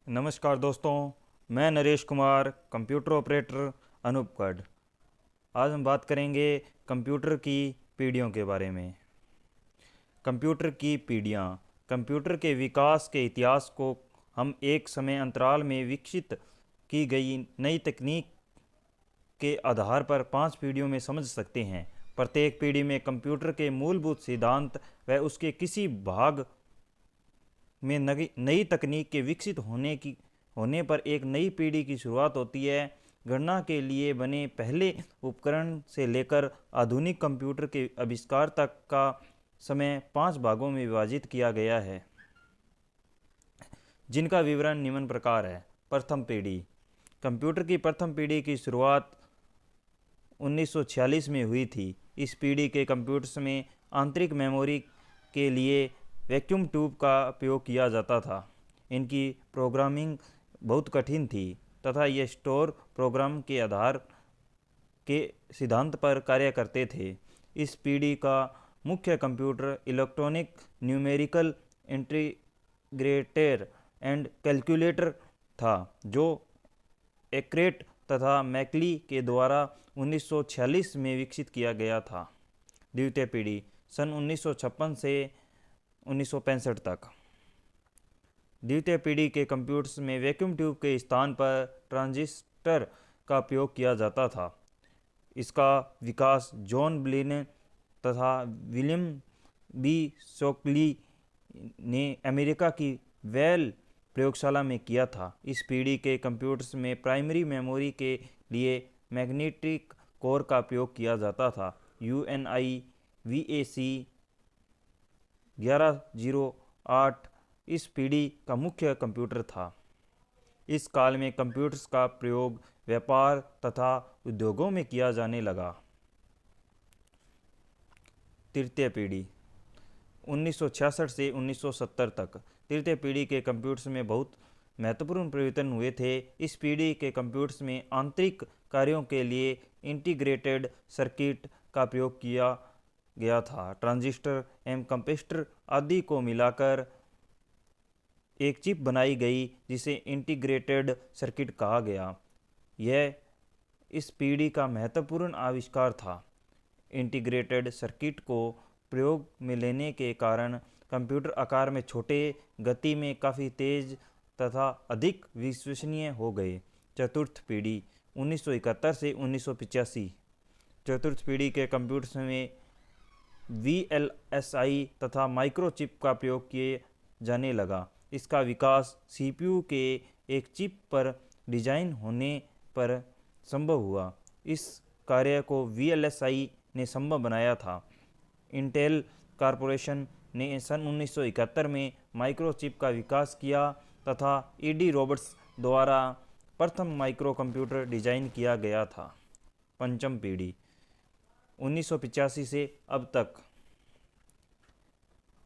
नमस्कार दोस्तों, मैं नरेश कुमार, कंप्यूटर ऑपरेटर अनूपगढ़। आज हम बात करेंगे कंप्यूटर की पीढ़ियों के बारे में। कंप्यूटर की पीढ़ियाँ कंप्यूटर के विकास के इतिहास को हम एक समय अंतराल में विकसित की गई नई तकनीक के आधार पर 5 पीढ़ियों में समझ सकते हैं। प्रत्येक पीढ़ी में कंप्यूटर के मूलभूत सिद्धांत व उसके किसी भाग में नई तकनीक के विकसित होने पर एक नई पीढ़ी की शुरुआत होती है। गणना के लिए बने पहले उपकरण से लेकर आधुनिक कंप्यूटर के आविष्कार तक का समय 5 भागों में विभाजित किया गया है, जिनका विवरण निम्न प्रकार है। प्रथम पीढ़ी। कंप्यूटर की प्रथम पीढ़ी की शुरुआत 1946 में हुई थी। इस पीढ़ी के कंप्यूटर्स में आंतरिक मेमोरी के लिए वैक्यूम ट्यूब का उपयोग किया जाता था। इनकी प्रोग्रामिंग बहुत कठिन थी तथा ये स्टोर प्रोग्राम के आधार के सिद्धांत पर कार्य करते थे। इस पीढ़ी का मुख्य computer electronic numerical integrator and calculator था, जो एक्रेट तथा मैकली के द्वारा 1946 में विकसित किया गया था। द्वितीय पीढ़ी सन 1956 से 1965 तक। द्वितीय पीढ़ी के कंप्यूटर्स में वैक्यूम ट्यूब के स्थान पर ट्रांजिस्टर का उपयोग किया जाता था। इसका विकास जॉन ब्लिने तथा विलियम बी शोकली ने अमेरिका की वेल प्रयोगशाला में किया था। इस पीढ़ी के कंप्यूटर्स में प्राइमरी मेमोरी के लिए मैग्नेटिक कोर का उपयोग किया जाता था। UNI VAC 1108 इस पीढ़ी का मुख्य कंप्यूटर था। इस काल में कंप्यूटर्स का प्रयोग व्यापार तथा उद्योगों में किया जाने लगा। तृतीय पीढ़ी 1966 से 1970 तक। तृतीय पीढ़ी के कंप्यूटर्स में बहुत महत्वपूर्ण परिवर्तन हुए थे। इस पीढ़ी के कंप्यूटर्स में आंतरिक कार्यों के लिए इंटीग्रेटेड सर्किट का प्रयोग किया गया था। ट्रांजिस्टर एवं कैपेसिटर आदि को मिलाकर एक चिप बनाई गई, जिसे इंटीग्रेटेड सर्किट कहा गया। यह इस पीढ़ी का महत्वपूर्ण आविष्कार था। इंटीग्रेटेड सर्किट को प्रयोग में लेने के कारण कंप्यूटर आकार में छोटे, गति में काफ़ी तेज तथा अधिक विश्वसनीय हो गए। चतुर्थ पीढ़ी 1971 से 1985। चतुर्थ पीढ़ी के कंप्यूटर्स में VLSI तथा माइक्रोचिप का प्रयोग किए जाने लगा। इसका विकास CPU के एक चिप पर डिजाइन होने पर संभव हुआ। इस कार्य को VLSI ने संभव बनाया था। इंटेल कॉरपोरेशन ने सन 1971 में माइक्रोचिप का विकास किया तथा ED रॉबर्ट्स द्वारा प्रथम माइक्रो कंप्यूटर डिजाइन किया गया था। पंचम पीढ़ी 1985 से अब तक।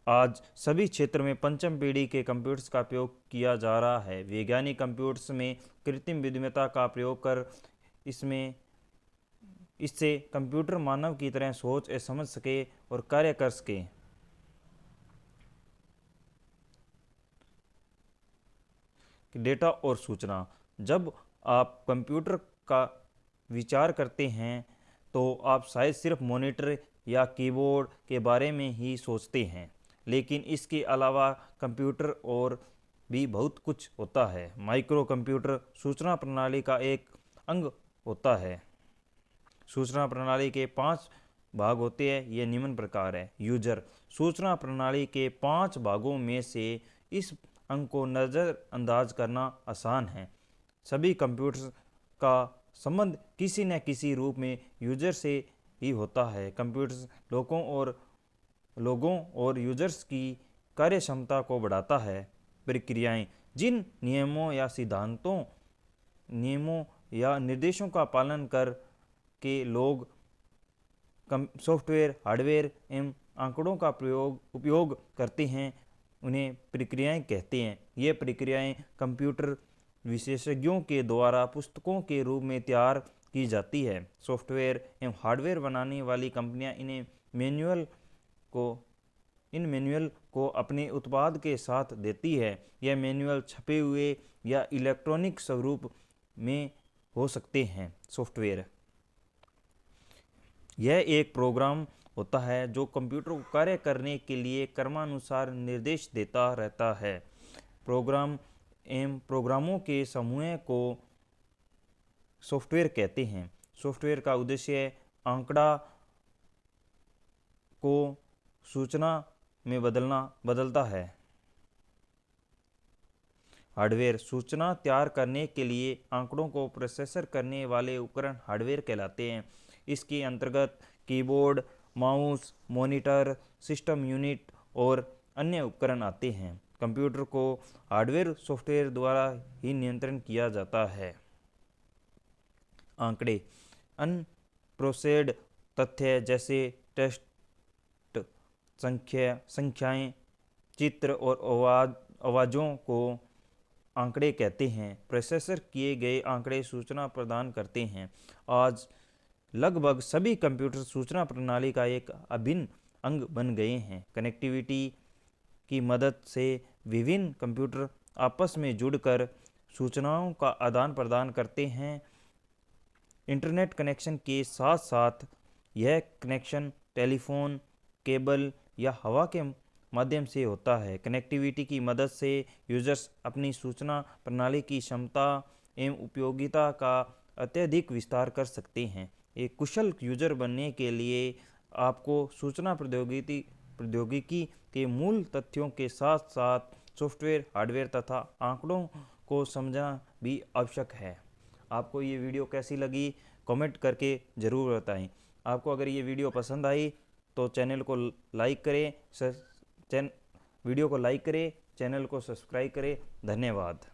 आज सभी क्षेत्र में पंचम पीढ़ी के कंप्यूटर्स का उपयोग किया जा रहा है। वैज्ञानिक कंप्यूटर्स में कृत्रिम बुद्धिमत्ता का प्रयोग कर इससे कंप्यूटर मानव की तरह सोच और समझ सके और कार्य कर सके। डेटा और सूचना। जब आप कंप्यूटर का विचार करते हैं तो आप शायद सिर्फ मॉनिटर या कीबोर्ड के बारे में ही सोचते हैं, लेकिन इसके अलावा कंप्यूटर और भी बहुत कुछ होता है। माइक्रो कंप्यूटर सूचना प्रणाली का एक अंग होता है। सूचना प्रणाली के 5 भाग होते हैं। ये निम्न प्रकार है। यूजर। सूचना प्रणाली के 5 भागों में से इस अंग को नज़रअंदाज करना आसान है। सभी कंप्यूटर्स का संबंध किसी न किसी रूप में यूजर से ही होता है। कंप्यूटर्स लोगों और यूजर्स की कार्यक्षमता को बढ़ाता है। प्रक्रियाएं। जिन नियमों या निर्देशों का पालन कर के लोग सॉफ्टवेयर, हार्डवेयर एवं आंकड़ों का उपयोग करते हैं, उन्हें प्रक्रियाएं कहते हैं। ये प्रक्रियाएं कंप्यूटर विशेषज्ञों के द्वारा पुस्तकों के रूप में तैयार की जाती है। सॉफ्टवेयर एवं हार्डवेयर बनाने वाली कंपनियां इन मैनुअल को अपने उत्पाद के साथ देती है। यह मैनुअल छपे हुए या इलेक्ट्रॉनिक स्वरूप में हो सकते हैं। सॉफ्टवेयर यह एक प्रोग्राम होता है जो कंप्यूटर को कार्य करने के लिए क्रमानुसार निर्देश देता रहता है। प्रोग्राम एवं प्रोग्रामों के समूह को सॉफ्टवेयर कहते हैं। सॉफ्टवेयर का उद्देश्य आंकड़ा को सूचना में बदलता है। हार्डवेयर सूचना तैयार करने के लिए आंकड़ों को प्रोसेसर करने वाले उपकरण हार्डवेयर कहलाते हैं। इसके अंतर्गत keyboard, mouse, monitor, system unit और अन्य उपकरण आते हैं। कंप्यूटर को हार्डवेयर सॉफ्टवेयर द्वारा ही नियंत्रण किया जाता है। आंकड़े अनप्रोसेस्ड तथ्य जैसे टेक्स्ट, संख्याएं, चित्र और आवाज़ों को आंकड़े कहते हैं। प्रोसेसर किए गए आंकड़े सूचना प्रदान करते हैं। आज लगभग सभी कंप्यूटर सूचना प्रणाली का एक अभिन्न अंग बन गए हैं। कनेक्टिविटी की मदद से विभिन्न कंप्यूटर आपस में जुड़कर सूचनाओं का आदान प्रदान करते हैं। इंटरनेट कनेक्शन के साथ साथ यह कनेक्शन टेलीफोन, केबल या हवा के माध्यम से होता है। कनेक्टिविटी की मदद से यूजर्स अपनी सूचना प्रणाली की क्षमता एवं उपयोगिता का अत्यधिक विस्तार कर सकते हैं। एक कुशल यूजर बनने के लिए आपको सूचना प्रौद्योगिकी के मूल तथ्यों के साथ साथ सॉफ्टवेयर, हार्डवेयर तथा आंकड़ों को समझना भी आवश्यक है। आपको ये वीडियो कैसी लगी कमेंट करके ज़रूर बताएं। आपको अगर ये वीडियो पसंद आई तो चैनल को लाइक करें, वीडियो को लाइक करें, चैनल को सब्सक्राइब करें। धन्यवाद।